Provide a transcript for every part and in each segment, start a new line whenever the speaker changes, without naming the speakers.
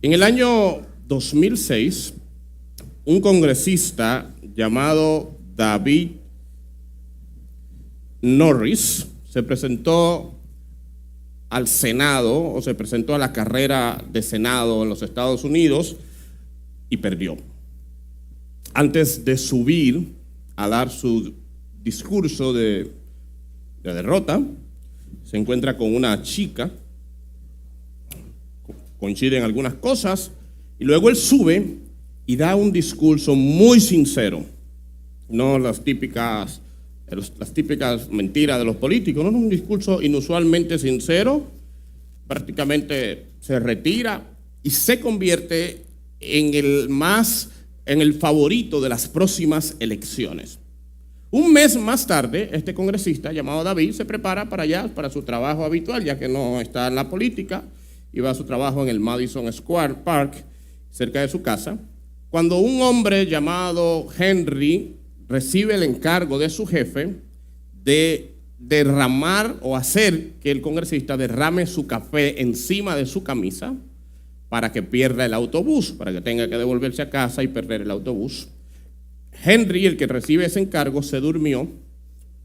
En el año 2006, un congresista llamado David Norris se presentó al Senado, o se presentó a la carrera de Senado en los Estados Unidos y perdió. Antes de subir a dar su discurso de derrota, se encuentra con una chica, coinciden algunas cosas, y luego él sube y da un discurso muy sincero, no las típicas mentiras de los políticos, no, un discurso inusualmente sincero. Prácticamente se retira y se convierte en el favorito de las próximas elecciones. Un mes más tarde, este congresista llamado David se prepara para su trabajo habitual, ya que no está en la política, y va a su trabajo en el Madison Square Park, cerca de su casa, cuando un hombre llamado Henry recibe el encargo de su jefe de derramar o hacer que el congresista derrame su café encima de su camisa para que pierda el autobús, para que tenga que devolverse a casa y perder el autobús. Henry, el que recibe ese encargo, se durmió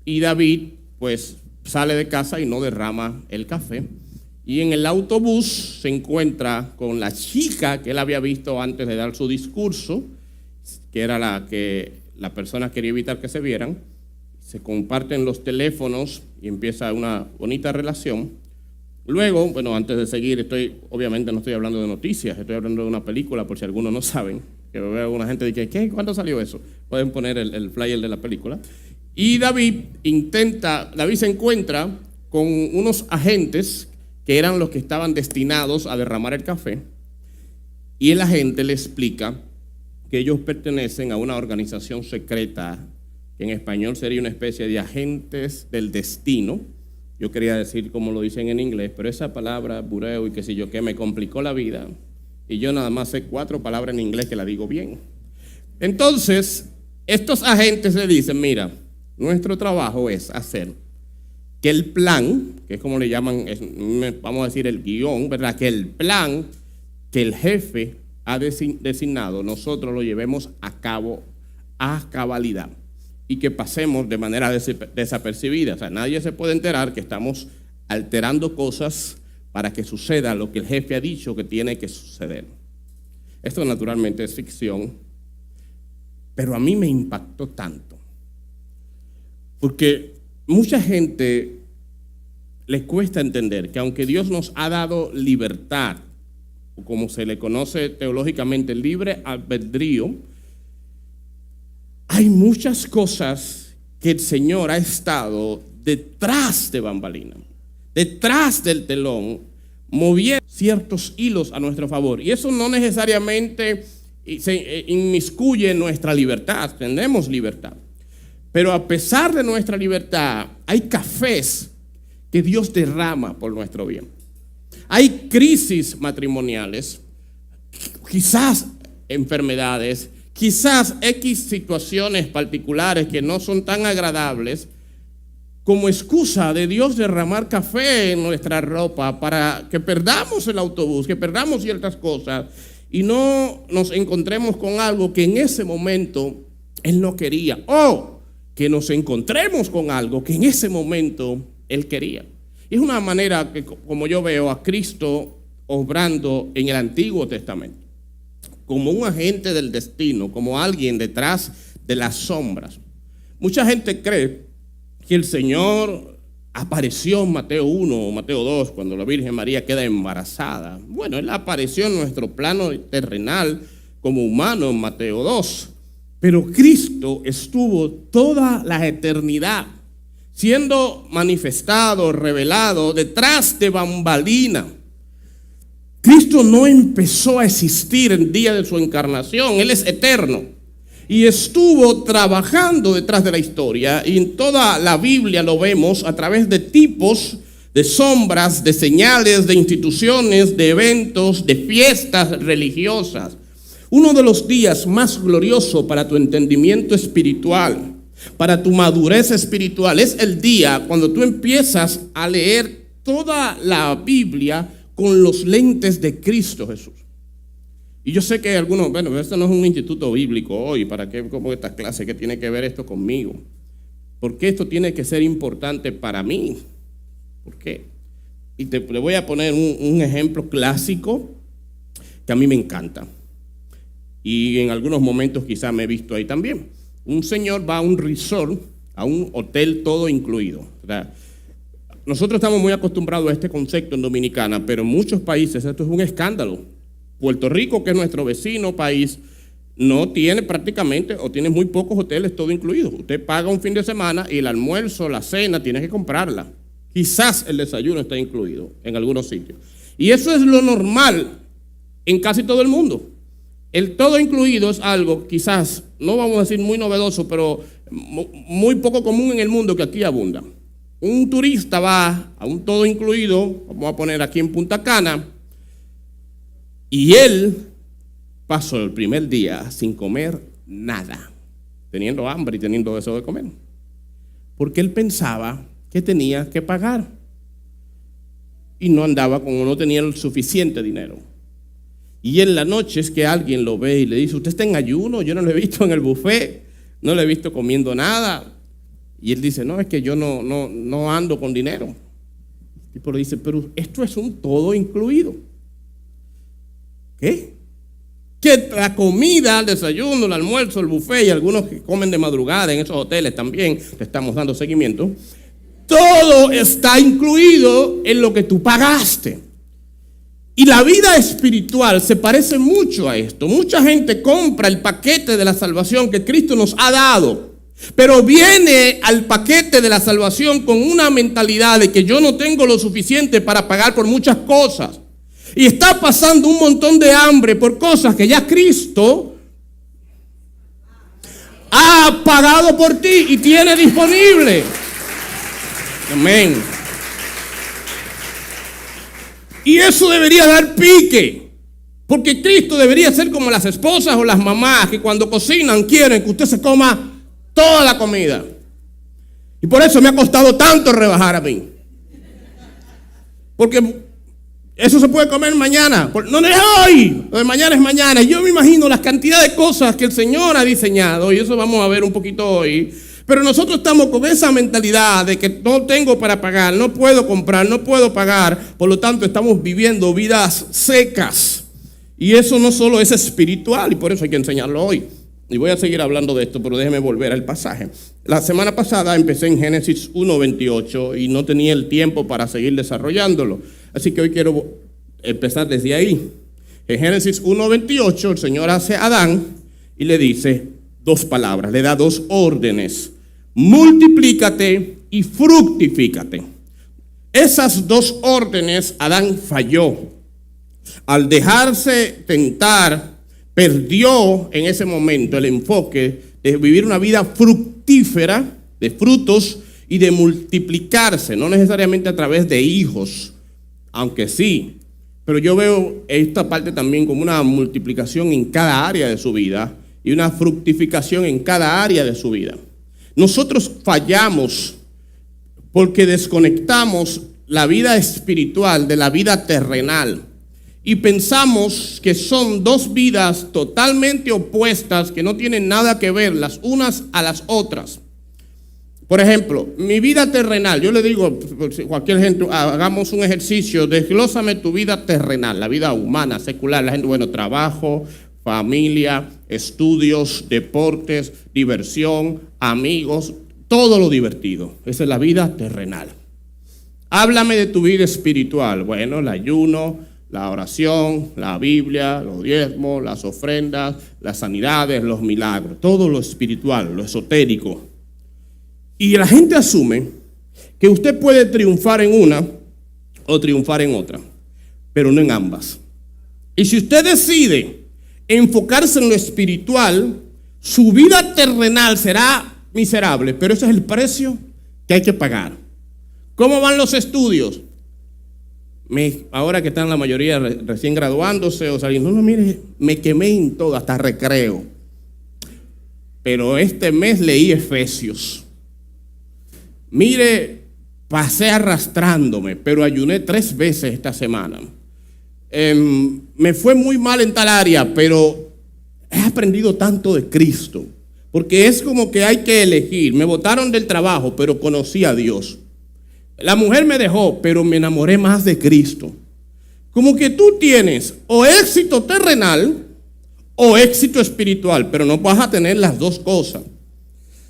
y David pues sale de casa y no derrama el café. Y en el autobús se encuentra con la chica que él había visto antes de dar su discurso, que era la que la persona quería evitar que se vieran. Se comparten los teléfonos y empieza una bonita relación. Luego, bueno, antes de seguir, obviamente no estoy hablando de noticias, estoy hablando de una película, por si algunos no saben, que veo a alguna gente que ¿qué? ¿Cuándo salió eso? Pueden poner el flyer de la película. Y David se encuentra con unos agentes que eran los que estaban destinados a derramar el café, y el agente le explica que ellos pertenecen a una organización secreta, que en español sería una especie de agentes del destino. Yo quería decir como lo dicen en inglés, pero esa palabra, bureo y qué sé yo qué, me complicó la vida, y yo nada más sé 4 palabras en inglés que la digo bien. Entonces, estos agentes le dicen, mira, nuestro trabajo es hacer que el plan, que es como le llaman, vamos a decir el guión, ¿verdad? Que el plan que el jefe ha designado, nosotros lo llevemos a cabo a cabalidad y que pasemos de manera desapercibida. O sea, nadie se puede enterar que estamos alterando cosas para que suceda lo que el jefe ha dicho que tiene que suceder. Esto naturalmente es ficción, pero a mí me impactó tanto, porque mucha gente le cuesta entender que aunque Dios nos ha dado libertad, o como se le conoce teológicamente, libre albedrío, hay muchas cosas que el Señor ha estado detrás de bambalinas, detrás del telón, moviendo ciertos hilos a nuestro favor. Y eso no necesariamente se inmiscuye en nuestra libertad, tenemos libertad. Pero a pesar de nuestra libertad, hay cafés que Dios derrama por nuestro bien. Hay crisis matrimoniales, quizás enfermedades, quizás X situaciones particulares que no son tan agradables, como excusa de Dios derramar café en nuestra ropa para que perdamos el autobús, que perdamos ciertas cosas y no nos encontremos con algo que en ese momento Él no quería, o que nos encontremos con algo que en ese momento Él quería. Y es una manera que, como yo veo a Cristo obrando en el Antiguo Testamento, como un agente del destino, como alguien detrás de las sombras. Mucha gente cree que el Señor apareció en Mateo 1 o Mateo 2 cuando la Virgen María queda embarazada. Bueno, Él apareció en nuestro plano terrenal como humano en Mateo 2. Pero Cristo estuvo toda la eternidad siendo manifestado, revelado detrás de bambalina. Cristo no empezó a existir el día de su encarnación, Él es eterno. Y estuvo trabajando detrás de la historia, y en toda la Biblia lo vemos a través de tipos, de sombras, de señales, de instituciones, de eventos, de fiestas religiosas. Uno de los días más gloriosos para tu entendimiento espiritual, para tu madurez espiritual, es el día cuando tú empiezas a leer toda la Biblia con los lentes de Cristo Jesús. Y yo sé que algunos, bueno, esto no es un instituto bíblico hoy, ¿para qué como esta clase? ¿Qué tiene que ver esto conmigo? ¿Por qué esto tiene que ser importante para mí? ¿Por qué? Y le voy a poner un ejemplo clásico que a mí me encanta. Y en algunos momentos quizás me he visto ahí también. Un señor va a un resort, a un hotel todo incluido. O sea, nosotros estamos muy acostumbrados a este concepto en Dominicana, pero en muchos países esto es un escándalo. Puerto Rico, que es nuestro vecino país, no tiene prácticamente o tiene muy pocos hoteles todo incluido. Usted paga un fin de semana y el almuerzo, la cena, tiene que comprarla. Quizás el desayuno está incluido en algunos sitios. Y eso es lo normal en casi todo el mundo. El todo incluido es algo quizás, no vamos a decir muy novedoso, pero muy poco común en el mundo, que aquí abunda. Un turista va a un todo incluido, vamos a poner aquí en Punta Cana, y él pasó el primer día sin comer nada, teniendo hambre y teniendo deseo de comer, porque él pensaba que tenía que pagar y no andaba como no tenía el suficiente dinero. Y en la noche es que alguien lo ve y le dice: usted está en ayuno, yo no lo he visto en el buffet, no lo he visto comiendo nada. Y él dice: no, es que yo no ando con dinero. El tipo le dice: pero esto es un todo incluido. ¿Qué? Que la comida, el desayuno, el almuerzo, el buffet y algunos que comen de madrugada en esos hoteles también, le estamos dando seguimiento. Todo está incluido en lo que tú pagaste. Y la vida espiritual se parece mucho a esto. Mucha gente compra el paquete de la salvación que Cristo nos ha dado, pero viene al paquete de la salvación con una mentalidad de que yo no tengo lo suficiente para pagar por muchas cosas. Y está pasando un montón de hambre por cosas que ya Cristo ha pagado por ti y tiene disponible. Amén. Y eso debería dar pique, porque Cristo debería ser como las esposas o las mamás que cuando cocinan quieren que usted se coma toda la comida. Y por eso me ha costado tanto rebajar a mí, porque eso se puede comer mañana. No es hoy, lo de mañana es mañana. Y yo me imagino las cantidades de cosas que el Señor ha diseñado, y eso vamos a ver un poquito hoy. Pero nosotros estamos con esa mentalidad de que no tengo para pagar, no puedo comprar, no puedo pagar. Por lo tanto, estamos viviendo vidas secas. Y eso no solo es espiritual, y por eso hay que enseñarlo hoy. Y voy a seguir hablando de esto, pero déjeme volver al pasaje. La semana pasada empecé en Génesis 1:28 y no tenía el tiempo para seguir desarrollándolo. Así que hoy quiero empezar desde ahí. En Génesis 1:28 el Señor hace a Adán y le dice dos palabras, le da dos órdenes: multiplícate y fructifícate. Esas dos órdenes Adán falló. Al dejarse tentar, perdió en ese momento el enfoque de vivir una vida fructífera, de frutos y de multiplicarse, no necesariamente a través de hijos, aunque sí, pero yo veo esta parte también como una multiplicación en cada área de su vida y una fructificación en cada área de su vida. Nosotros fallamos porque desconectamos la vida espiritual de la vida terrenal y pensamos que son dos vidas totalmente opuestas que no tienen nada que ver las unas a las otras. Por ejemplo, mi vida terrenal, yo le digo a cualquier gente, hagamos un ejercicio, desglósame tu vida terrenal, la vida humana, secular. La gente, bueno, trabajo, familia, estudios, deportes, diversión, amigos, todo lo divertido. Esa es la vida terrenal. Háblame de tu vida espiritual. Bueno, el ayuno, la oración, la Biblia, los diezmos, las ofrendas, las sanidades, los milagros, todo lo espiritual, lo esotérico. Y la gente asume que usted puede triunfar en una o triunfar en otra, pero no en ambas. Y si usted decide enfocarse en lo espiritual, su vida terrenal será miserable, pero ese es el precio que hay que pagar. ¿Cómo van los estudios? Ahora que están la mayoría recién graduándose o saliendo, no, mire, me quemé en todo, hasta recreo. Pero este mes leí Efesios. Mire, pasé arrastrándome, pero ayuné 3 veces esta semana. me fue muy mal en tal área, pero he aprendido tanto de Cristo. Porque es como que hay que elegir. Me botaron del trabajo, pero conocí a Dios. La mujer me dejó, pero me enamoré más de Cristo. Como que tú tienes o éxito terrenal o éxito espiritual, pero no vas a tener las dos cosas.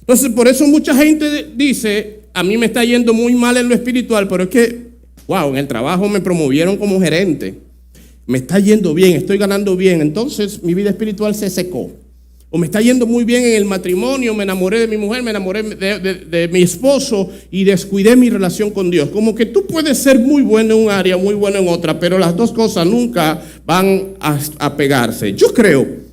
Entonces, por eso mucha gente dice, a mí me está yendo muy mal en lo espiritual, pero es que, wow, en el trabajo me promovieron como gerente. Me está yendo bien, estoy ganando bien, entonces mi vida espiritual se secó. O me está yendo muy bien en el matrimonio, me enamoré de mi mujer, me enamoré de mi esposo y descuidé mi relación con Dios. Como que tú puedes ser muy bueno en un área, muy bueno en otra, pero las dos cosas nunca van a pegarse. Yo creo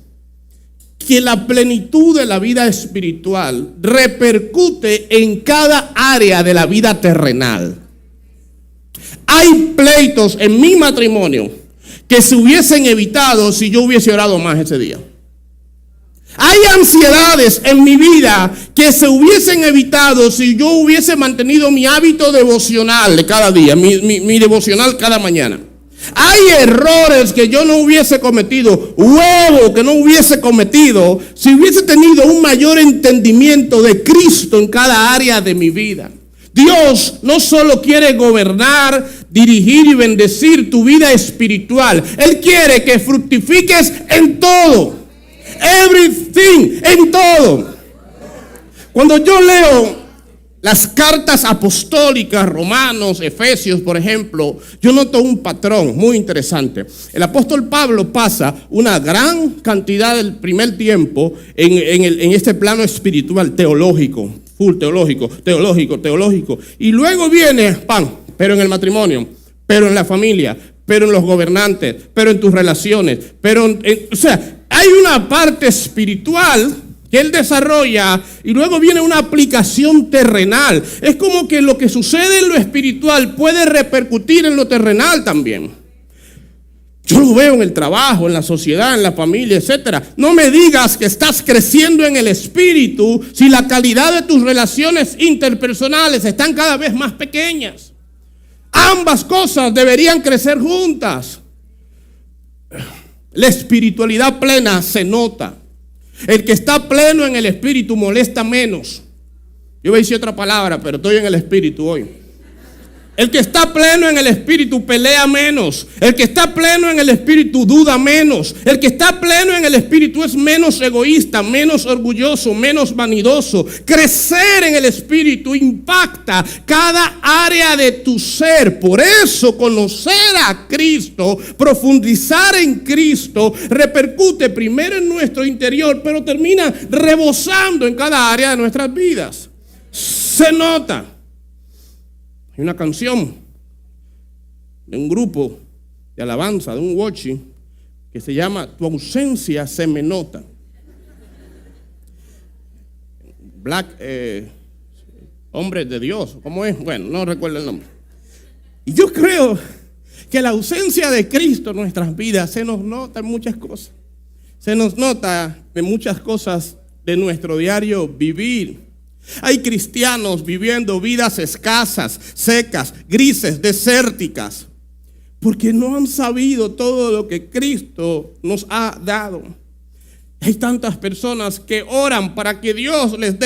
que la plenitud de la vida espiritual repercute en cada área de la vida terrenal. Hay pleitos en mi matrimonio que se hubiesen evitado si yo hubiese orado más ese día. Hay ansiedades en mi vida que se hubiesen evitado si yo hubiese mantenido mi hábito devocional de cada día, mi devocional cada mañana. Hay errores que yo no hubiese cometido, huevo que no hubiese cometido, si hubiese tenido un mayor entendimiento de Cristo en cada área de mi vida. Dios no solo quiere gobernar, dirigir y bendecir tu vida espiritual. Él quiere que fructifiques en todo. Everything, en todo. Cuando yo leo las cartas apostólicas, Romanos, Efesios, por ejemplo, yo noto un patrón muy interesante. El apóstol Pablo pasa una gran cantidad del primer tiempo en este plano espiritual, teológico, full teológico. Y luego viene, pero en el matrimonio, pero en la familia, pero en los gobernantes, pero en tus relaciones, o sea, hay una parte espiritual que él desarrolla y luego viene una aplicación terrenal. Es como que lo que sucede en lo espiritual puede repercutir en lo terrenal también. Yo lo veo en el trabajo, en la sociedad, en la familia, etcétera. No me digas que estás creciendo en el espíritu si la calidad de tus relaciones interpersonales están cada vez más pequeñas. Ambas cosas deberían crecer juntas. La espiritualidad plena se nota. El que está pleno en el espíritu molesta menos. Yo voy a decir otra palabra, pero estoy en el espíritu hoy. El que está pleno en el espíritu pelea menos. El que está pleno en el espíritu duda menos. El que está pleno en el espíritu es menos egoísta, menos orgulloso, menos vanidoso. Crecer en el espíritu impacta cada área de tu ser. Por eso conocer a Cristo, profundizar en Cristo, repercute primero en nuestro interior, pero termina rebosando en cada área de nuestras vidas. Se nota. Hay una canción de un grupo de alabanza, de un worship, que se llama Tu ausencia se me nota. Hombre de Dios, ¿cómo es? Bueno, no recuerdo el nombre. Y yo creo que la ausencia de Cristo en nuestras vidas se nos nota en muchas cosas. Se nos nota en muchas cosas de nuestro diario vivir. Hay cristianos viviendo vidas escasas, secas, grises, desérticas, porque no han sabido todo lo que Cristo nos ha dado. Hay tantas personas que oran para que Dios les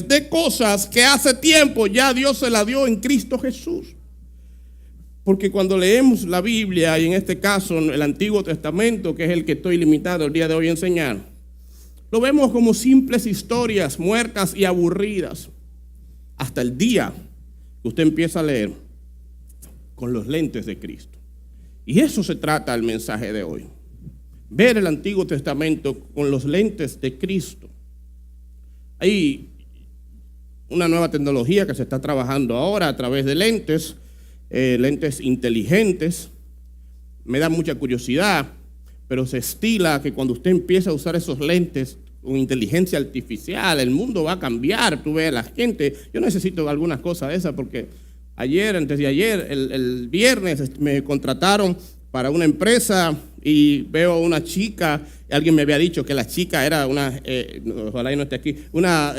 dé cosas que hace tiempo ya Dios se las dio en Cristo Jesús. Porque cuando leemos la Biblia, y en este caso el Antiguo Testamento, que es el que estoy limitado el día de hoy a enseñar, lo vemos como simples historias muertas y aburridas. Hasta el día que usted empieza a leer con los lentes de Cristo. Y eso se trata el mensaje de hoy. Ver el Antiguo Testamento con los lentes de Cristo. Hay una nueva tecnología que se está trabajando ahora a través de lentes inteligentes. Me da mucha curiosidad, pero se estila que cuando usted empieza a usar esos lentes con inteligencia artificial, el mundo va a cambiar. Tú ves a la gente, yo necesito algunas cosas de esas porque antes de ayer, el viernes me contrataron para una empresa y veo a una chica. Alguien me había dicho que la chica era ojalá y no esté aquí, una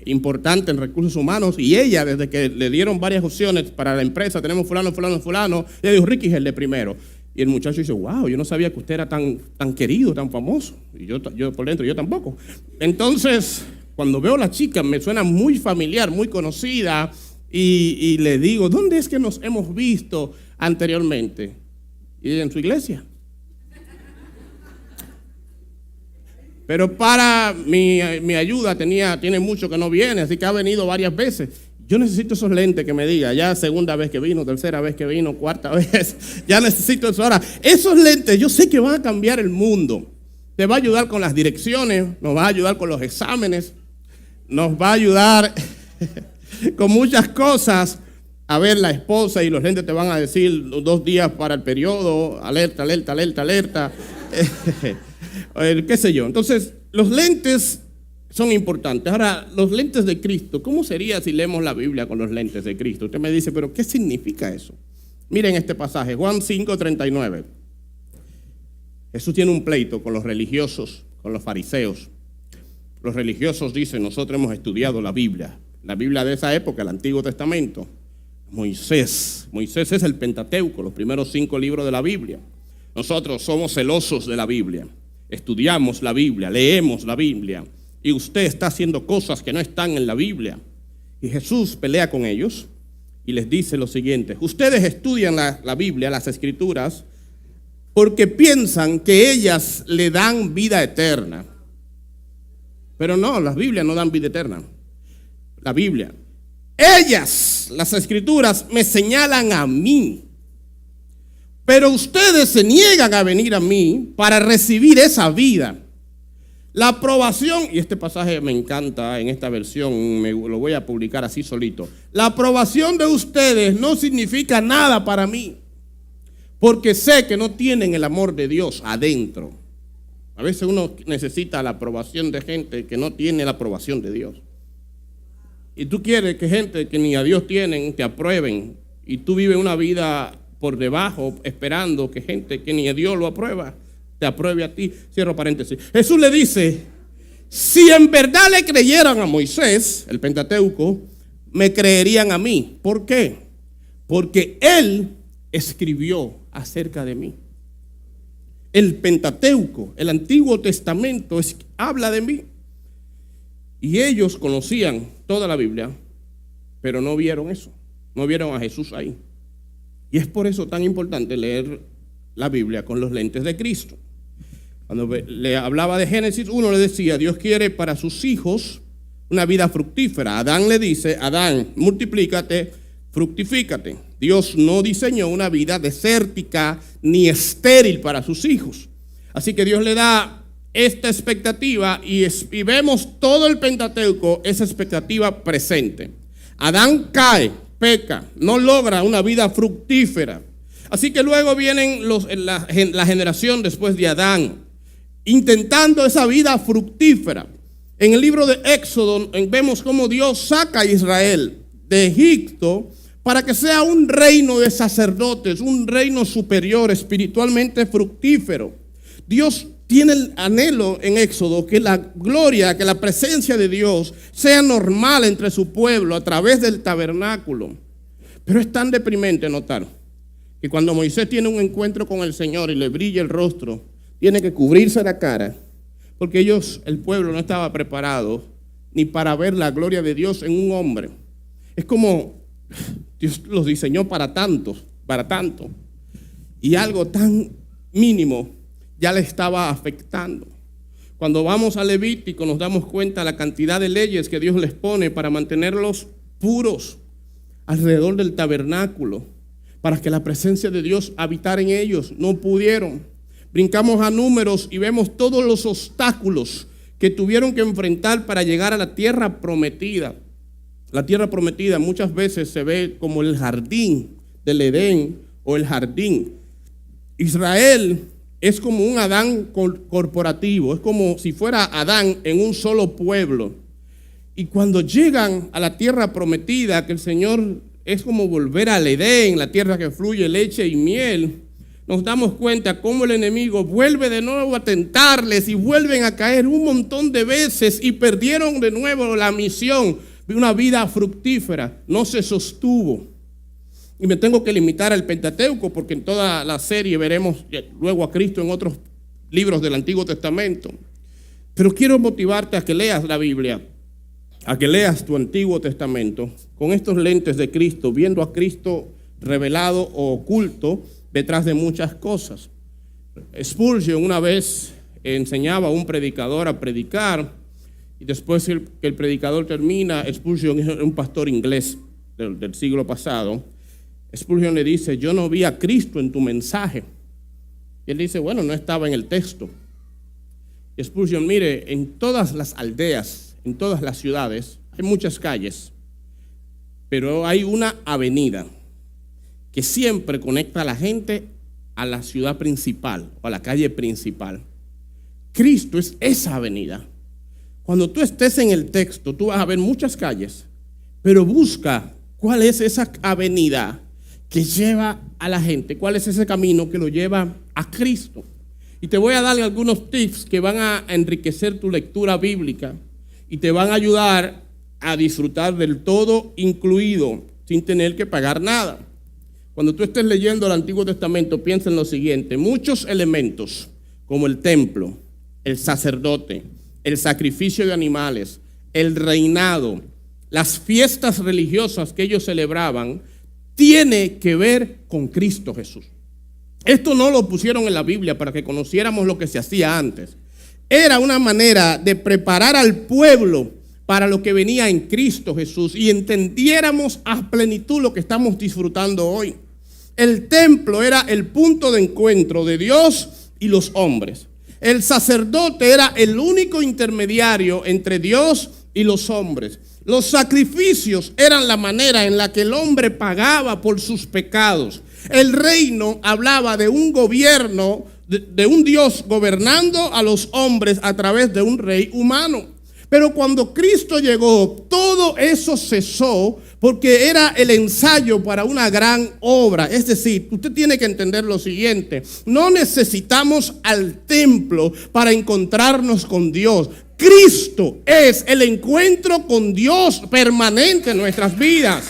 importante en recursos humanos, y ella, desde que le dieron varias opciones para la empresa, tenemos fulano, le dijo, Ricky es el de primero. Y el muchacho dice, wow, yo no sabía que usted era tan querido, tan famoso. Y yo por dentro, yo tampoco. Entonces, cuando veo a la chica, me suena muy familiar, muy conocida. Y le digo, ¿dónde es que nos hemos visto anteriormente? Y en su iglesia. Pero para mi ayuda tiene mucho que no viene, así que ha venido varias veces. Yo necesito esos lentes que me diga, ya segunda vez que vino, tercera vez que vino, cuarta vez, ya necesito eso. Ahora, esos lentes yo sé que van a cambiar el mundo. Te va a ayudar con las direcciones, nos va a ayudar con los exámenes, nos va a ayudar con muchas cosas. A ver, la esposa y los lentes te van a decir 2 días para el periodo, alerta, alerta, alerta, alerta. Qué sé yo. Entonces, los lentes son importantes. Ahora, los lentes de Cristo, ¿cómo sería si leemos la Biblia con los lentes de Cristo? Usted me dice, ¿pero qué significa eso? Miren este pasaje, Juan 5:39. Jesús tiene un pleito con los religiosos, con los fariseos. Los religiosos dicen, nosotros hemos estudiado la Biblia de esa época, el Antiguo Testamento. Moisés es el Pentateuco, los primeros 5 libros de la Biblia. Nosotros somos celosos de la Biblia, estudiamos la Biblia, leemos la Biblia. Y usted está haciendo cosas que no están en la Biblia. Y Jesús pelea con ellos y les dice lo siguiente: ustedes estudian la Biblia, las Escrituras, porque piensan que ellas le dan vida eterna. Pero no, las Biblias no dan vida eterna. La Biblia, ellas, las Escrituras, me señalan a mí. Pero ustedes se niegan a venir a mí para recibir esa vida. La aprobación, y este pasaje me encanta en esta versión, lo voy a publicar así solito. La aprobación de ustedes no significa nada para mí, porque sé que no tienen el amor de Dios adentro. A veces uno necesita la aprobación de gente que no tiene la aprobación de Dios. Y tú quieres que gente que ni a Dios tienen te aprueben, y tú vives una vida por debajo esperando que gente que ni a Dios lo aprueba te apruebe a ti. Cierro paréntesis. Jesús le dice, si en verdad le creyeran a Moisés, el Pentateuco, me creerían a mí. ¿Por qué? Porque él escribió acerca de mí. El Pentateuco, el Antiguo Testamento, habla de mí. Y ellos conocían toda la Biblia, pero no vieron eso. No vieron a Jesús ahí. Y es por eso tan importante leer la Biblia con los lentes de Cristo. Cuando le hablaba de Génesis 1, le decía, Dios quiere para sus hijos una vida fructífera. Adán le dice, Adán, multiplícate, fructifícate. Dios no diseñó una vida desértica ni estéril para sus hijos. Así que Dios le da esta expectativa y vemos todo el Pentateuco, esa expectativa presente. Adán cae, peca, no logra una vida fructífera. Así que luego vienen la generación después de Adán, intentando esa vida fructífera. En el libro de Éxodo vemos cómo Dios saca a Israel de Egipto para que sea un reino de sacerdotes, un reino superior, espiritualmente fructífero. Dios tiene el anhelo en Éxodo que la gloria, que la presencia de Dios sea normal entre su pueblo a través del tabernáculo. Pero es tan deprimente notar que cuando Moisés tiene un encuentro con el Señor y le brilla el rostro, tiene que cubrirse la cara, porque el pueblo no estaba preparado ni para ver la gloria de Dios en un hombre. Es como Dios los diseñó para tanto, y algo tan mínimo ya le estaba afectando. Cuando vamos a Levítico nos damos cuenta de la cantidad de leyes que Dios les pone para mantenerlos puros alrededor del tabernáculo, para que la presencia de Dios habitara en ellos. No pudieron. Brincamos a Números y vemos todos los obstáculos que tuvieron que enfrentar para llegar a la tierra prometida. La tierra prometida muchas veces se ve como el jardín del Edén o el jardín. Israel es como un Adán corporativo, es como si fuera Adán en un solo pueblo. Y cuando llegan a la tierra prometida, que el Señor es como volver al Edén, la tierra que fluye leche y miel, nos damos cuenta cómo el enemigo vuelve de nuevo a tentarles y vuelven a caer un montón de veces y perdieron de nuevo la misión de una vida fructífera. No se sostuvo. y me tengo que limitar al Pentateuco, porque en toda la serie veremos luego a Cristo en otros libros del Antiguo Testamento. Pero quiero motivarte a que leas la Biblia, a que leas tu Antiguo Testamento con estos lentes de Cristo, viendo a Cristo revelado o oculto detrás de muchas cosas. Spurgeon una vez enseñaba a un predicador a predicar, y después que el predicador termina, Spurgeon es un pastor inglés del siglo pasado. Spurgeon le dice: yo no vi a Cristo en tu mensaje. Y él dice: bueno, no estaba en el texto. Y Spurgeon: mire, en todas las aldeas, en todas las ciudades, hay muchas calles, pero hay una avenida que siempre conecta a la gente a la ciudad principal o a la calle principal. Cristo es esa avenida. Cuando tú estés en el texto, tú vas a ver muchas calles, pero busca cuál es esa avenida que lleva a la gente, cuál es ese camino que lo lleva a Cristo. Y te voy a dar algunos tips que van a enriquecer tu lectura bíblica y te van a ayudar a disfrutar del todo incluido sin tener que pagar nada. Cuando tú estés leyendo el Antiguo Testamento, piensa en lo siguiente: muchos elementos como el templo, el sacerdote, el sacrificio de animales, el reinado, las fiestas religiosas que ellos celebraban, tiene que ver con Cristo Jesús. Esto no lo pusieron en la Biblia para que conociéramos lo que se hacía antes. Era una manera de preparar al pueblo para lo que venía en Cristo Jesús y entendiéramos a plenitud lo que estamos disfrutando hoy. El templo era el punto de encuentro de Dios y los hombres. El sacerdote era el único intermediario entre Dios y los hombres. Los sacrificios eran la manera en la que el hombre pagaba por sus pecados. El reino hablaba de un gobierno, de un Dios gobernando a los hombres a través de un rey humano. Pero cuando Cristo llegó, todo eso cesó porque era el ensayo para una gran obra. Es decir, usted tiene que entender lo siguiente: no necesitamos al templo para encontrarnos con Dios. Cristo es el encuentro con Dios permanente en nuestras vidas.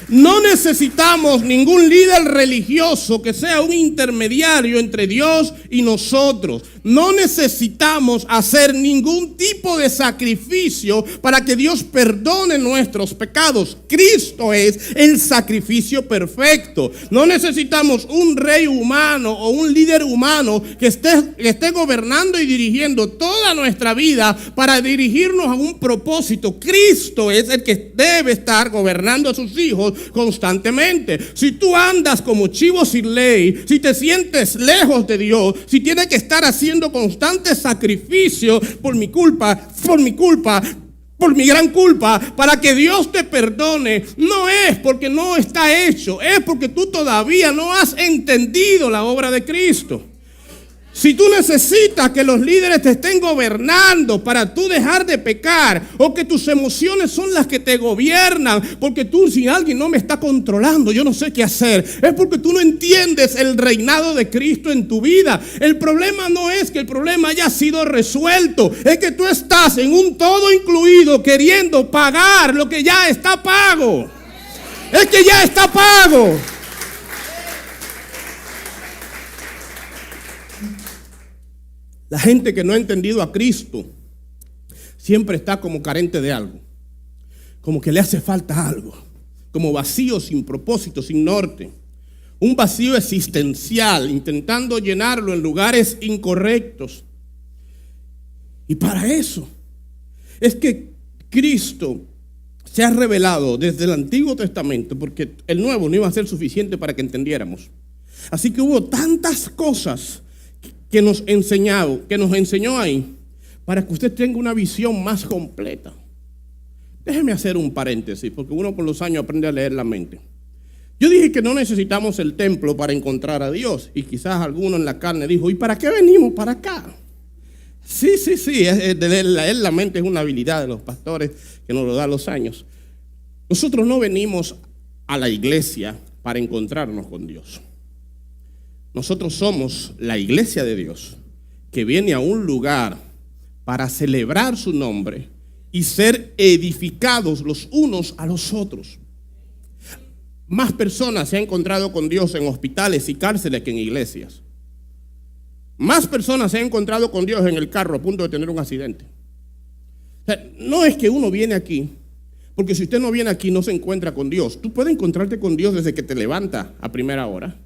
No necesitamos ningún líder religioso que sea un intermediario entre Dios y nosotros. No necesitamos hacer ningún tipo de sacrificio para que Dios perdone nuestros pecados. Cristo es el sacrificio perfecto. No necesitamos un rey humano o un líder humano que esté gobernando y dirigiendo toda nuestra vida para dirigirnos a un propósito. Cristo es el que debe estar gobernando a sus hijos constantemente. Si tú andas como chivo sin ley, si te sientes lejos de Dios, si tienes que estar haciendo constante sacrificio por mi culpa, por mi gran culpa, para que Dios te perdone, no es porque no está hecho, es porque tú todavía no has entendido la obra de Cristo. Si tú necesitas que los líderes te estén gobernando para tú dejar de pecar, o que tus emociones son las que te gobiernan, porque si alguien no me está controlando, yo no sé qué hacer, es porque tú no entiendes el reinado de Cristo en tu vida. El problema no es que el problema haya sido resuelto, es que tú estás en un todo incluido queriendo pagar lo que ya está pago. Es que ya está pago. La gente que no ha entendido a Cristo siempre está como carente de algo, como que le hace falta algo, como vacío, sin propósito, sin norte. Un vacío existencial, intentando llenarlo en lugares incorrectos. Y para eso es que Cristo se ha revelado desde el Antiguo Testamento, porque el Nuevo no iba a ser suficiente para que entendiéramos. Así que hubo tantas cosas que nos enseñó ahí, para que usted tenga una visión más completa. Déjeme hacer un paréntesis, porque uno con los años aprende a leer la mente. Yo dije que no necesitamos el templo para encontrar a Dios, y quizás alguno en la carne dijo: ¿y para qué venimos para acá? Sí, leer la mente es una habilidad de los pastores que nos lo dan los años. Nosotros no venimos a la iglesia para encontrarnos con Dios. Nosotros somos la iglesia de Dios que viene a un lugar para celebrar su nombre y ser edificados los unos a los otros. más personas se han encontrado con Dios en hospitales y cárceles que en iglesias. Más personas se han encontrado con Dios en el carro a punto de tener un accidente. O sea, no es que uno viene aquí, porque si usted no viene aquí no se encuentra con Dios. Tú puedes encontrarte con Dios desde que te levantas a primera hora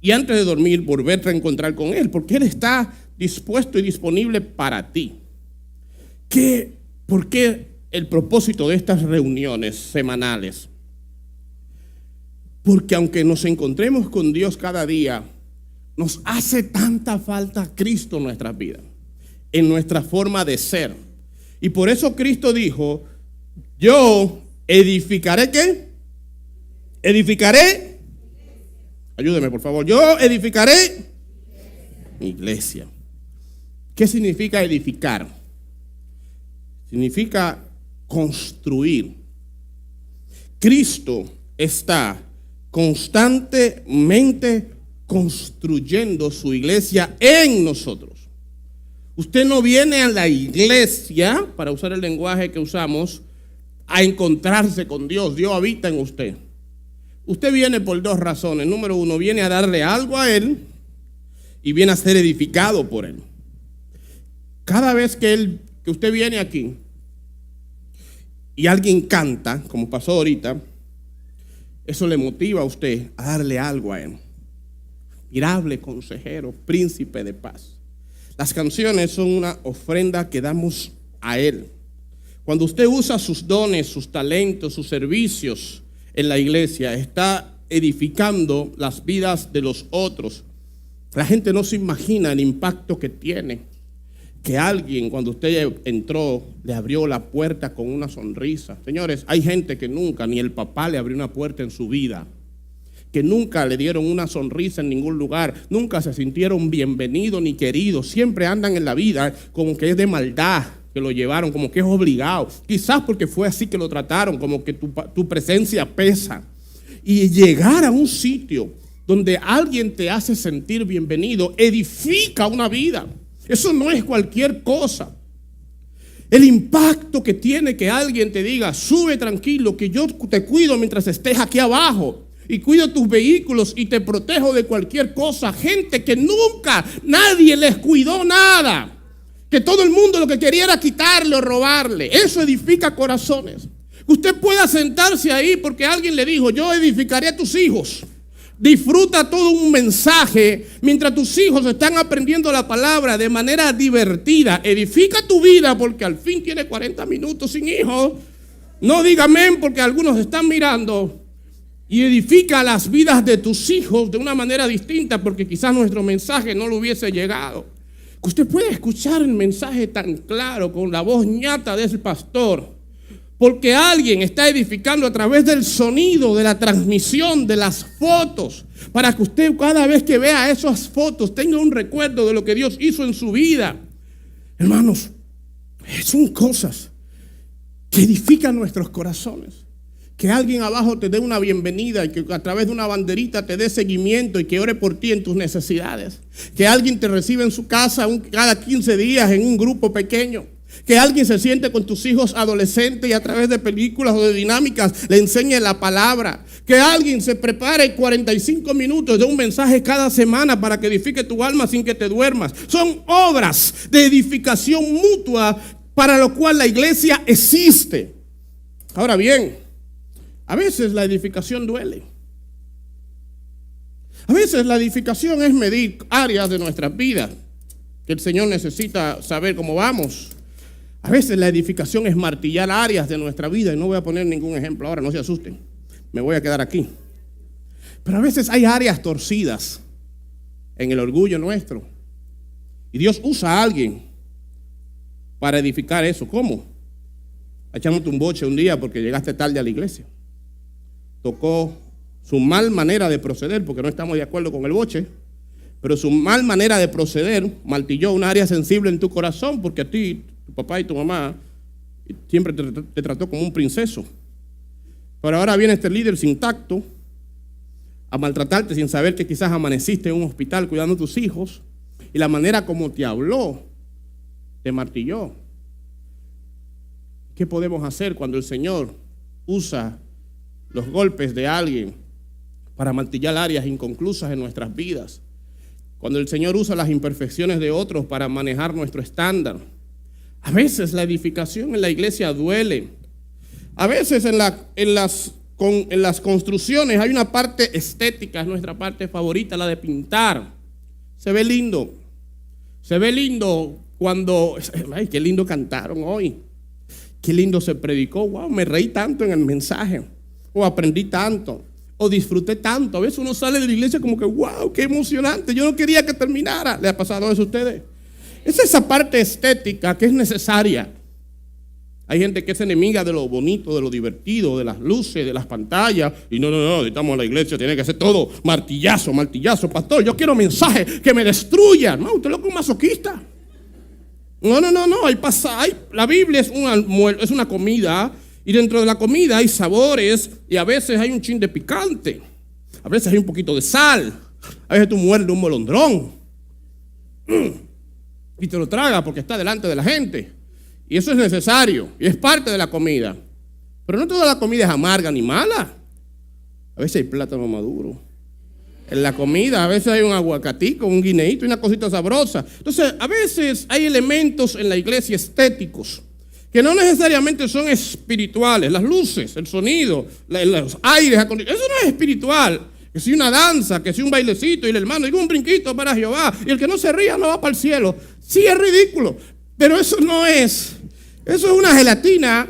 y antes de dormir volverte a encontrar con Él, porque Él está dispuesto y disponible para ti. ¿Por qué el propósito de estas reuniones semanales? Porque aunque nos encontremos con Dios cada día, nos hace tanta falta Cristo en nuestras vidas, en nuestra forma de ser. Y por eso Cristo dijo, yo edificaré, ¿qué? Edificaré. Ayúdeme, por favor. Yo edificaré mi iglesia. ¿Qué significa edificar? Significa construir. Cristo está constantemente construyendo su iglesia en nosotros. Usted no viene a la iglesia, para usar el lenguaje que usamos, a encontrarse con Dios. Dios habita en usted. Usted viene por dos razones. Número uno, viene a darle algo a Él y viene a ser edificado por Él. Cada vez que usted viene aquí y alguien canta, como pasó ahorita, eso le motiva a usted a darle algo a Él. Admirable consejero, príncipe de paz. Las canciones son una ofrenda que damos a Él. Cuando usted usa sus dones, sus talentos, sus servicios en la iglesia, está edificando las vidas de los otros. La gente no se imagina el impacto que tiene. Que alguien, cuando usted entró, le abrió la puerta con una sonrisa. Señores, hay gente que nunca, ni el papá le abrió una puerta en su vida. Que nunca le dieron una sonrisa en ningún lugar. Nunca se sintieron bienvenidos ni queridos. Siempre andan en la vida como que es de maldad que lo llevaron, como que es obligado. Quizás porque fue así que lo trataron, como que tu presencia pesa. Y llegar a un sitio donde alguien te hace sentir bienvenido, edifica una vida. Eso no es cualquier cosa. El impacto que tiene que alguien te diga, sube tranquilo, que yo te cuido mientras estés aquí abajo. Y cuido tus vehículos y te protejo de cualquier cosa. Gente que nunca nadie les cuidó nada. Que todo el mundo lo que quería era quitarle o robarle. Eso edifica corazones. Usted pueda sentarse ahí porque alguien le dijo, yo edificaré a tus hijos. Disfruta todo un mensaje mientras tus hijos están aprendiendo la palabra de manera divertida. Edifica tu vida porque al fin tiene 40 minutos sin hijos. No diga amén porque algunos están mirando. Y edifica las vidas de tus hijos de una manera distinta porque quizás nuestro mensaje no le hubiese llegado. Usted puede escuchar el mensaje tan claro con la voz ñata de ese pastor. Porque alguien está edificando a través del sonido, de la transmisión, de las fotos, para que usted cada vez que vea esas fotos tenga un recuerdo de lo que Dios hizo en su vida. Hermanos, son cosas que edifican nuestros corazones. Que alguien abajo te dé una bienvenida y que a través de una banderita te dé seguimiento y que ore por ti en tus necesidades. Que alguien te reciba en su casa cada 15 días en un grupo pequeño. Que alguien se siente con tus hijos adolescentes y a través de películas o de dinámicas le enseñe la palabra. Que alguien se prepare 45 minutos de un mensaje cada semana para que edifique tu alma sin que te duermas. Son obras de edificación mutua para lo cual la iglesia existe. Ahora bien, a veces la edificación duele. A veces la edificación es medir áreas de nuestras vidas que el Señor necesita saber cómo vamos. A veces la edificación es martillar áreas de nuestra vida, y no voy a poner ningún ejemplo ahora, no se asusten, me voy a quedar aquí. Pero a veces hay áreas torcidas en el orgullo nuestro, y Dios usa a alguien para edificar eso. ¿Cómo? Echándote un boche un día porque llegaste tarde a la iglesia. Tocó su mal manera de proceder, porque no estamos de acuerdo con el boche, pero su mal manera de proceder martilló un área sensible en tu corazón, porque a ti, tu papá y tu mamá siempre te trató como un princeso. Pero ahora viene este líder sin tacto a maltratarte sin saber que quizás amaneciste en un hospital cuidando a tus hijos, y la manera como te habló te martilló. ¿Qué podemos hacer cuando el Señor usa los golpes de alguien para martillar áreas inconclusas en nuestras vidas. Cuando el Señor usa las imperfecciones de otros para manejar nuestro estándar. A veces la edificación en la iglesia duele. A veces en las construcciones hay una parte estética, es nuestra parte favorita, la de pintar. Se ve lindo. Se ve lindo cuando, ay, qué lindo cantaron hoy. Qué lindo se predicó. Wow, me reí tanto en el mensaje. O aprendí tanto. O disfruté tanto. A veces uno sale de la iglesia como que, wow, qué emocionante. Yo no quería que terminara. ¿Le ha pasado eso a ustedes? Es esa parte estética que es necesaria. Hay gente que es enemiga de lo bonito, de lo divertido, de las luces, de las pantallas. Y no, estamos en la iglesia, tiene que hacer todo martillazo, pastor. Yo quiero mensajes que me destruyan. No, usted es loco, un masoquista. No. La Biblia es una comida. Y dentro de la comida hay sabores. Y a veces hay un chin de picante. A veces hay un poquito de sal. A veces tú muerdes un molondrón. Y te lo tragas porque está delante de la gente. Y eso es necesario, y es parte de la comida. Pero no toda la comida es amarga ni mala. A veces hay plátano maduro en la comida, a veces hay un aguacatico, un guineíto, una cosita sabrosa. Entonces, a veces hay elementos en la iglesia estéticos que no necesariamente son espirituales. Las luces, el sonido, los aires acondicionados, eso no es espiritual. Que si una danza, que si un bailecito, y el hermano diga un brinquito para Jehová, y el que no se ría no va para el cielo. Sí, es ridículo, pero eso no es. Eso es una gelatina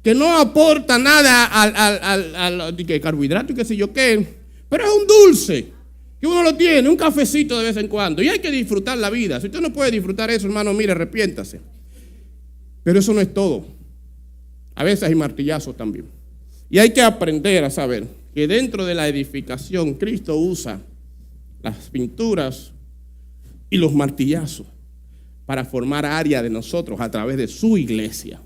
que no aporta nada al carbohidrato y qué sé yo qué. Pero es un dulce que uno lo tiene, un cafecito de vez en cuando. Y hay que disfrutar la vida. Si usted no puede disfrutar eso, hermano, mire, arrepiéntase. Pero eso no es todo. A veces hay martillazos también. Y hay que aprender a saber que dentro de la edificación Cristo usa las pinturas y los martillazos para formar área de nosotros a través de su iglesia.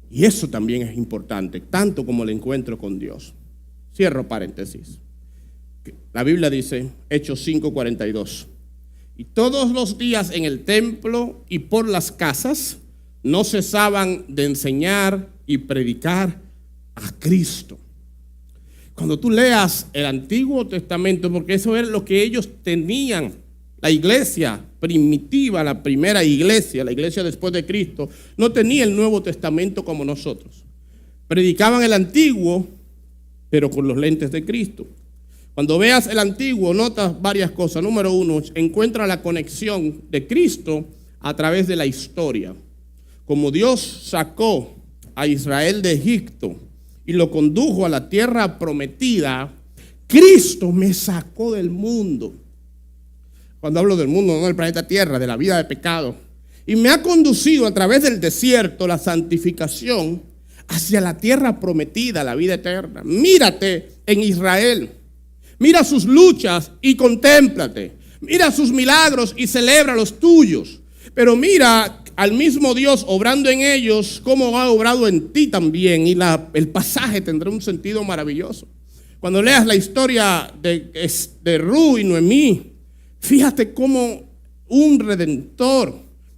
Y eso también es importante, tanto como el encuentro con Dios. Cierro paréntesis. La Biblia dice, Hechos 5:42, y todos los días en el templo y por las casas no cesaban de enseñar y predicar a Cristo. Cuando tú leas el Antiguo Testamento, porque eso era lo que ellos tenían, la iglesia primitiva, la primera iglesia, la iglesia después de Cristo, no tenía el Nuevo Testamento como nosotros. Predicaban el Antiguo, pero con los lentes de Cristo. Cuando veas el Antiguo, notas varias cosas. Número uno, encuentra la conexión de Cristo a través de la historia. Como Dios sacó a Israel de Egipto y lo condujo a la tierra prometida, Cristo me sacó del mundo. Cuando hablo del mundo, no del planeta Tierra, de la vida de pecado. Y me ha conducido a través del desierto, la santificación, hacia la tierra prometida, la vida eterna. Mírate en Israel. Mira sus luchas y contémplate. Mira sus milagros y celebra los tuyos. Pero mira al mismo Dios obrando en ellos, como ha obrado en ti también. Y el pasaje tendrá un sentido maravilloso. Cuando leas la historia de Ruth y Noemí, fíjate cómo un redentor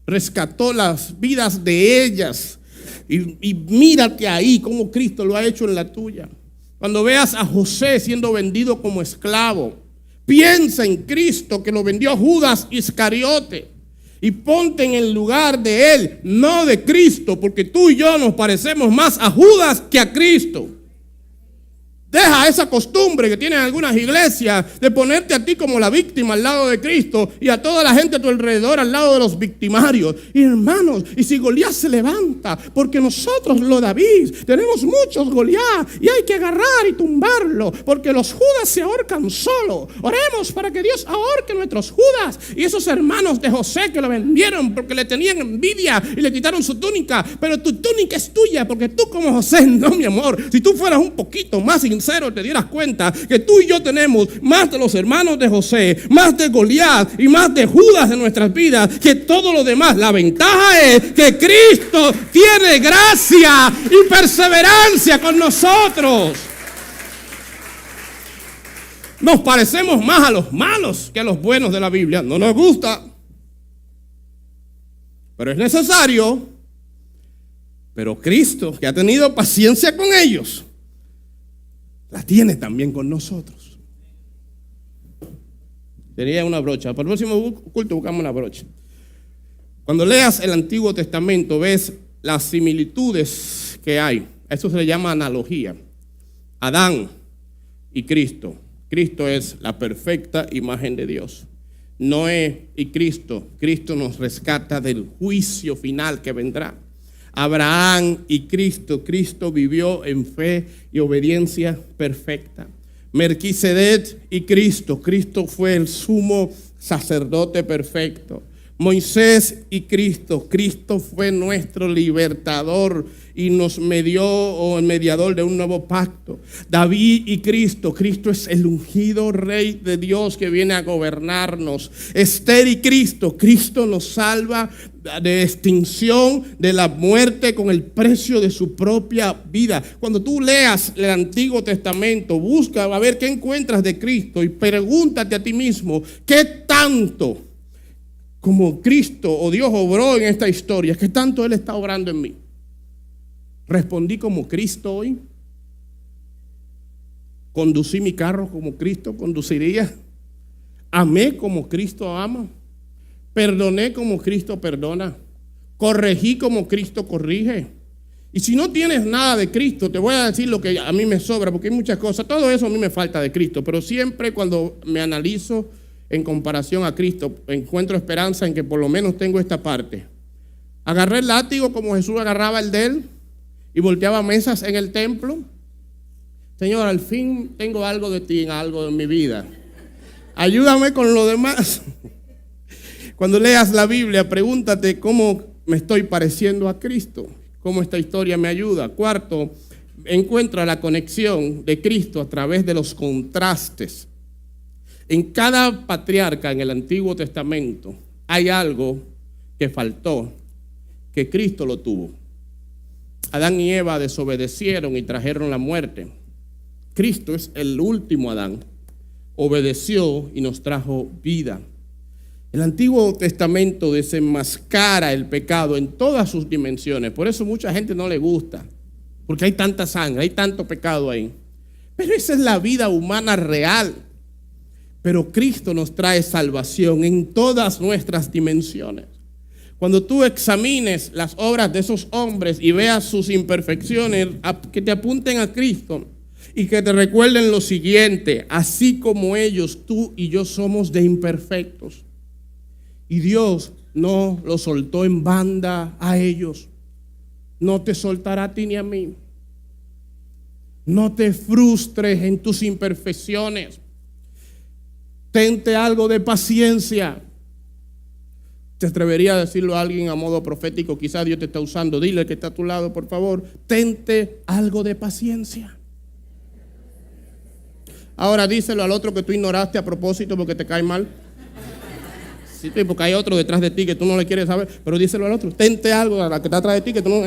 rescató las vidas de ellas. Y mírate ahí cómo Cristo lo ha hecho en la tuya. Cuando veas a José siendo vendido como esclavo, piensa en Cristo que lo vendió Judas Iscariote. Y ponte en el lugar de él, no de Cristo, porque tú y yo nos parecemos más a Judas que a Cristo. Deja esa costumbre que tienen algunas iglesias de ponerte a ti como la víctima al lado de Cristo y a toda la gente a tu alrededor al lado de los victimarios. Y hermanos, y si Goliat se levanta, porque nosotros los David tenemos muchos Goliat y hay que agarrar y tumbarlo, porque los Judas se ahorcan solo. Oremos para que Dios ahorque nuestros Judas y esos hermanos de José que lo vendieron porque le tenían envidia y le quitaron su túnica. Pero tu túnica es tuya, porque tú como José, no, mi amor, si tú fueras un poquito más sincero, te dieras cuenta que tú y yo tenemos más de los hermanos de José, más de Goliat y más de Judas en nuestras vidas que todo lo demás. La ventaja es que Cristo tiene gracia y perseverancia con nosotros. Nos parecemos más a los malos que a los buenos de la Biblia. No nos gusta, pero es necesario. Pero Cristo, que ha tenido paciencia con ellos, la tiene también con nosotros. Sería una brocha. Para el próximo culto buscamos una brocha. Cuando leas el Antiguo Testamento ves las similitudes que hay. Eso se le llama analogía. Adán y Cristo. Cristo es la perfecta imagen de Dios. Noé y Cristo. Cristo nos rescata del juicio final que vendrá. Abraham y Cristo. Cristo vivió en fe y obediencia perfecta. Melquisedec y Cristo. Cristo fue el sumo sacerdote perfecto. Moisés y Cristo. Cristo fue nuestro libertador y nos medió el mediador de un nuevo pacto. David y Cristo. Cristo es el ungido rey de Dios que viene a gobernarnos. Esther y Cristo. Cristo nos salva de extinción, de la muerte con el precio de su propia vida. Cuando tú leas el Antiguo Testamento, busca a ver qué encuentras de Cristo y pregúntate a ti mismo, ¿qué tanto como Cristo o Dios obró en esta historia? ¿Qué tanto Él está obrando en mí? ¿Respondí como Cristo hoy? ¿Conducí mi carro como Cristo conduciría? ¿Amé como Cristo ama? ¿Perdoné como Cristo perdona? ¿Corregí como Cristo corrige? Y si no tienes nada de Cristo, te voy a decir lo que a mí me sobra, porque hay muchas cosas. Todo eso a mí me falta de Cristo, pero siempre cuando me analizo en comparación a Cristo, encuentro esperanza en que por lo menos tengo esta parte. Agarré el látigo como Jesús agarraba el de él y volteaba mesas en el templo. Señor, al fin tengo algo de ti, algo de mi vida. Ayúdame con lo demás. Cuando leas la Biblia, pregúntate cómo me estoy pareciendo a Cristo, cómo esta historia me ayuda. Cuarto, encuentra la conexión de Cristo a través de los contrastes. En cada patriarca en el Antiguo Testamento hay algo que faltó, que Cristo lo tuvo. Adán y Eva desobedecieron y trajeron la muerte. Cristo es el último Adán. Obedeció y nos trajo vida. El Antiguo Testamento desenmascara el pecado en todas sus dimensiones. Por eso mucha gente no le gusta, porque hay tanta sangre, hay tanto pecado ahí. Pero esa es la vida humana real. Pero Cristo nos trae salvación en todas nuestras dimensiones. Cuando tú examines las obras de esos hombres y veas sus imperfecciones, que te apunten a Cristo y que te recuerden lo siguiente: así como ellos, tú y yo somos de imperfectos. Y Dios no los soltó en banda a ellos. No te soltará a ti ni a mí. No te frustres en tus imperfecciones. Tente algo de paciencia. Te atrevería a decirlo a alguien a modo profético. Quizás Dios te está usando. Dile al que está a tu lado, por favor, tente algo de paciencia. Ahora díselo al otro que tú ignoraste a propósito porque te cae mal. Sí, porque hay otro detrás de ti que tú no le quieres saber, pero díselo al otro. Tente algo a la que está atrás de ti que tú no...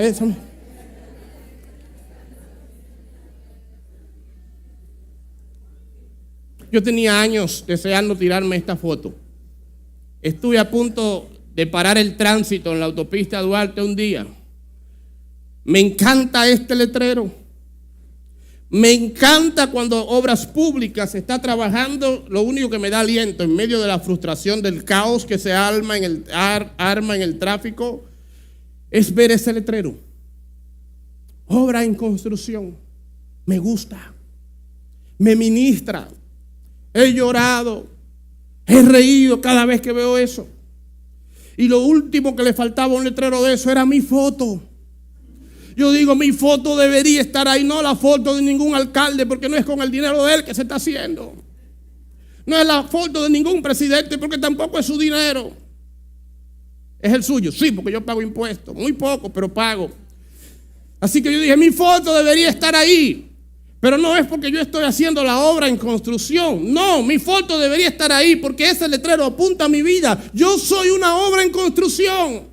Yo tenía años deseando tirarme esta foto. Estuve a punto de parar el tránsito en la autopista Duarte un día. Me encanta este letrero. Me encanta cuando Obras Públicas está trabajando. Lo único que me da aliento en medio de la frustración del caos que se arma en el tráfico es ver ese letrero. Obra en construcción. Me gusta. Me ministra. He llorado. He reído cada vez que veo eso. Y lo último que le faltaba a un letrero de eso era mi foto. Yo digo, mi foto debería estar ahí, no la foto de ningún alcalde, porque no es con el dinero de él que se está haciendo. No es la foto de ningún presidente, porque tampoco es su dinero. Es el suyo, sí, porque yo pago impuestos, muy poco, pero pago. Así que yo dije, mi foto debería estar ahí. Pero no es porque yo estoy haciendo la obra en construcción. No, mi foto debería estar ahí porque ese letrero apunta a mi vida. Yo soy una obra en construcción.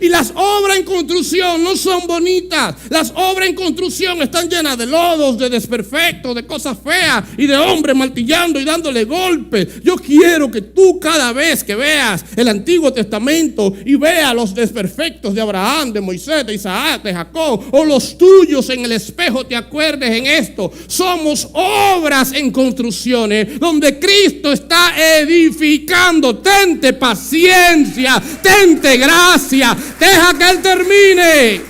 Y las obras en construcción no son bonitas. Las obras en construcción están llenas de lodos, de desperfectos, de cosas feas y de hombres martillando y dándole golpes. Yo quiero que tú cada vez que veas el Antiguo Testamento y veas los desperfectos de Abraham, de Moisés, de Isaac, de Jacob, o los tuyos en el espejo, te acuerdes en esto. Somos obras en construcciones donde Cristo está edificando. Tente paciencia, tente gracia. Deja que Él termine.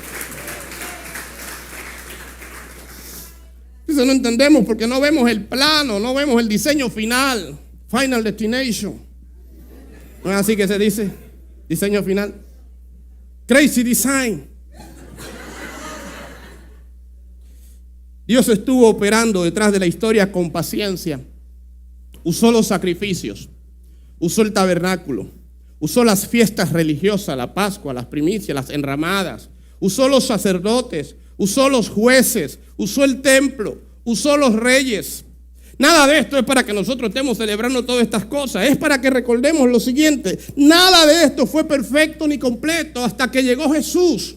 Eso no entendemos porque no vemos el plano, no vemos el diseño final. Final destination. ¿No es así que se dice? Diseño final. Crazy design. Dios estuvo operando detrás de la historia con paciencia. Usó los sacrificios. Usó el tabernáculo. Usó las fiestas religiosas, la Pascua, las primicias, las enramadas. Usó los sacerdotes. Usó los jueces. Usó el templo. Usó los reyes. Nada de esto es para que nosotros estemos celebrando todas estas cosas. Es para que recordemos lo siguiente. Nada de esto fue perfecto ni completo hasta que llegó Jesús.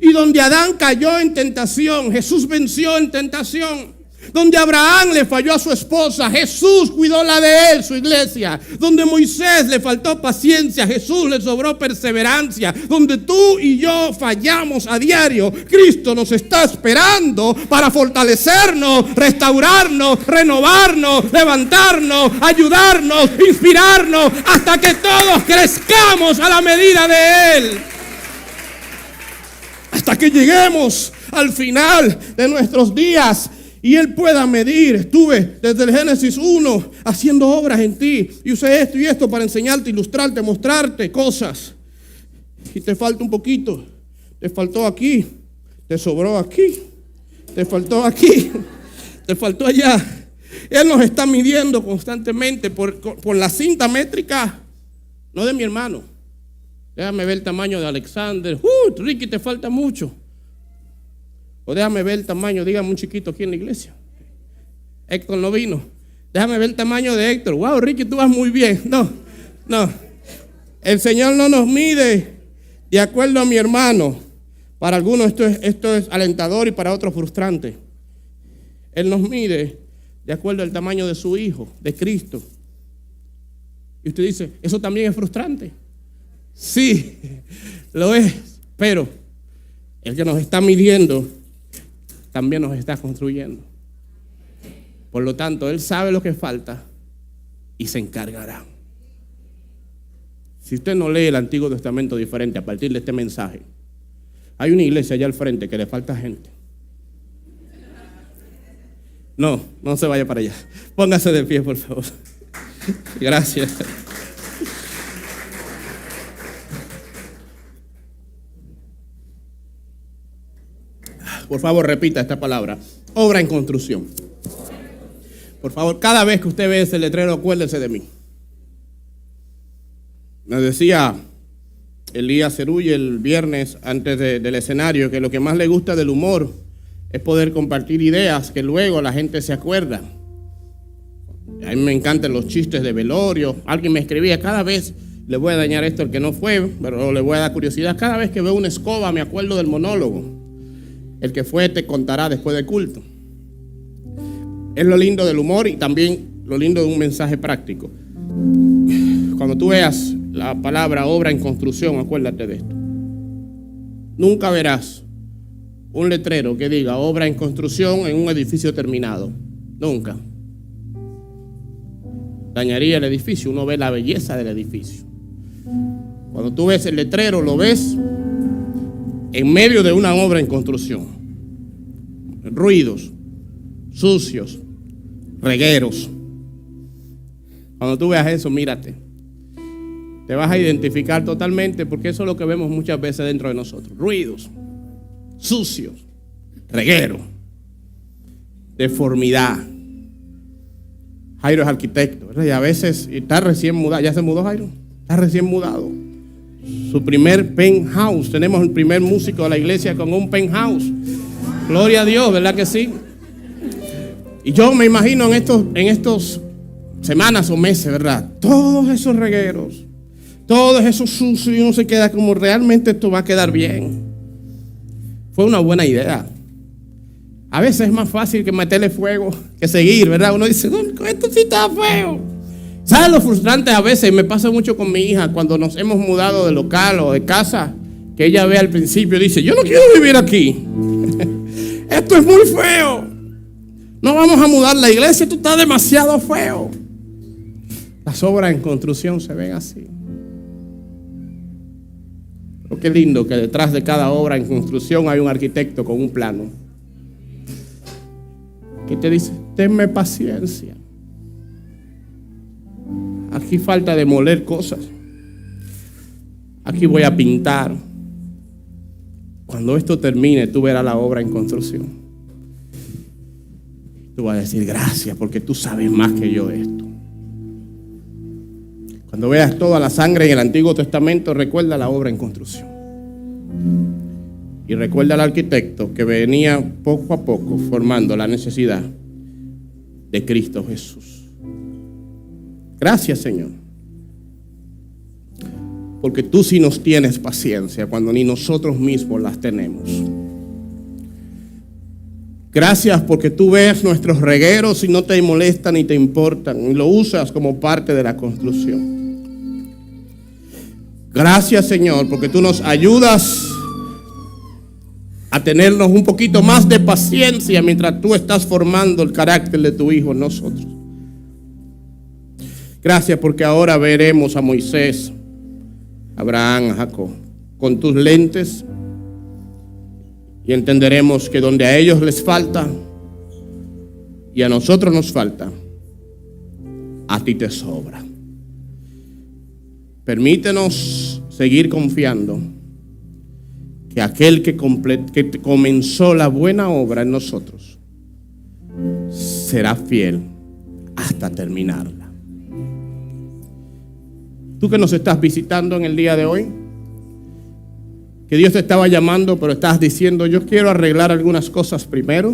Y donde Adán cayó en tentación, Jesús venció en tentación. Donde Abraham le falló a su esposa, Jesús cuidó la de él, su iglesia. Donde Moisés le faltó paciencia, Jesús le sobró perseverancia. Donde tú y yo fallamos a diario, Cristo nos está esperando para fortalecernos, restaurarnos, renovarnos, levantarnos, ayudarnos, inspirarnos, hasta que todos crezcamos a la medida de Él. Hasta que lleguemos al final de nuestros días y Él pueda medir. Estuve desde el Génesis 1 haciendo obras en ti y usé esto y esto para enseñarte, ilustrarte, mostrarte cosas. Y te falta un poquito. Te faltó aquí, te sobró aquí, te faltó aquí, te faltó allá. Él nos está midiendo constantemente por la cinta métrica, no de mi hermano. Déjame ver el tamaño de Alexander. Ricky, te falta mucho. O déjame ver el tamaño, dígame un chiquito aquí en la iglesia. Héctor no vino. Déjame ver el tamaño de Héctor. Wow, Ricky, tú vas muy bien. No. El Señor no nos mide de acuerdo a mi hermano. Para algunos esto es alentador y para otros frustrante. Él nos mide de acuerdo al tamaño de su Hijo, de Cristo. Y usted dice, ¿eso también es frustrante? Sí, lo es, pero el que nos está midiendo también nos está construyendo. Por lo tanto, Él sabe lo que falta y se encargará. Si usted no lee el Antiguo Testamento diferente a partir de este mensaje, hay una iglesia allá al frente que le falta gente. No se vaya para allá. Póngase de pie, por favor. Gracias. Por favor, repita esta palabra. Obra en construcción. Por favor, cada vez que usted ve ese letrero, acuérdese de mí. Nos decía Elías Cerulle el viernes antes del escenario que lo que más le gusta del humor es poder compartir ideas que luego la gente se acuerda. A mí me encantan los chistes de velorio. Alguien me escribía, cada vez le voy a dañar esto al que no fue, pero le voy a dar curiosidad. Cada vez que veo una escoba me acuerdo del monólogo. El que fue te contará después del culto. Es lo lindo del humor y también lo lindo de un mensaje práctico. Cuando tú veas la palabra obra en construcción, acuérdate de esto. Nunca verás un letrero que diga obra en construcción en un edificio terminado. Nunca. Dañaría el edificio. Uno ve la belleza del edificio. Cuando tú ves el letrero, lo ves en medio de una obra en construcción. Ruidos, sucios, regueros. Cuando tú veas eso, mírate. Te vas a identificar totalmente porque eso es lo que vemos muchas veces dentro de nosotros. Ruidos, sucios, regueros, deformidad. Jairo es arquitecto, ¿verdad? Y a veces está recién mudado. ¿Ya se mudó Jairo? Está recién mudado. Su primer penthouse. Tenemos el primer músico de la iglesia con un penthouse. Gloria a Dios, ¿verdad que sí? Y yo me imagino en estos semanas o meses, ¿verdad? Todos esos regueros, todo eso sucio y uno se queda como, realmente esto va a quedar bien. Fue una buena idea. A veces es más fácil que meterle fuego que seguir, ¿verdad? Uno dice, no, esto sí está feo. ¿Sabes lo frustrante a veces? Me pasa mucho con mi hija cuando nos hemos mudado de local o de casa, que ella ve al principio, dice, yo no quiero vivir aquí. Esto es muy feo. No vamos a mudar la iglesia, esto está demasiado feo. Las obras en construcción se ven así. Pero qué lindo que detrás de cada obra en construcción hay un arquitecto con un plano que te dice, tenme paciencia. Aquí falta demoler cosas. Aquí voy a pintar. Cuando esto termine, tú verás la obra en construcción. Tú vas a decir, gracias, porque tú sabes más que yo de esto. Cuando veas toda la sangre en el Antiguo Testamento, recuerda la obra en construcción. Y recuerda al arquitecto que venía poco a poco formando la necesidad de Cristo Jesús. Gracias, Señor. Porque tú sí nos tienes paciencia cuando ni nosotros mismos las tenemos. Gracias porque tú ves nuestros regueros y no te molestan ni te importan. Y lo usas como parte de la construcción. Gracias, Señor, porque tú nos ayudas a tenernos un poquito más de paciencia mientras tú estás formando el carácter de tu Hijo en nosotros. Gracias porque ahora veremos a Moisés, a Abraham, a Jacob, con tus lentes, y entenderemos que donde a ellos les falta y a nosotros nos falta, a ti te sobra. Permítenos seguir confiando que aquel que comenzó la buena obra en nosotros será fiel hasta terminarla. Tú que nos estás visitando en el día de hoy, que Dios te estaba llamando, pero estás diciendo, yo quiero arreglar algunas cosas primero.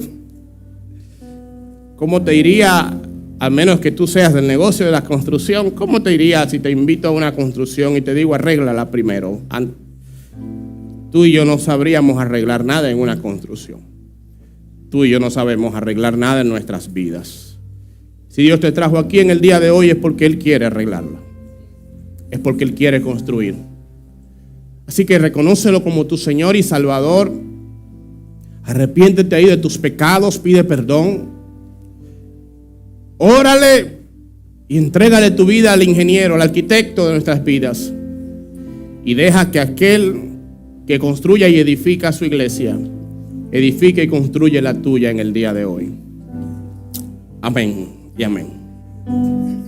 ¿Cómo te iría, a menos que tú seas del negocio de la construcción, cómo te iría si te invito a una construcción y te digo, arréglala primero? Tú y yo no sabríamos arreglar nada en una construcción. Tú y yo no sabemos arreglar nada en nuestras vidas. Si Dios te trajo aquí en el día de hoy es porque Él quiere arreglarla. Es porque Él quiere construir. Así que reconócelo como tu Señor y Salvador. Arrepiéntete ahí de tus pecados, pide perdón. Órale y entrégale tu vida al ingeniero, al arquitecto de nuestras vidas. Y deja que aquel que construya y edifica su iglesia, edifique y construye la tuya en el día de hoy. Amén y amén.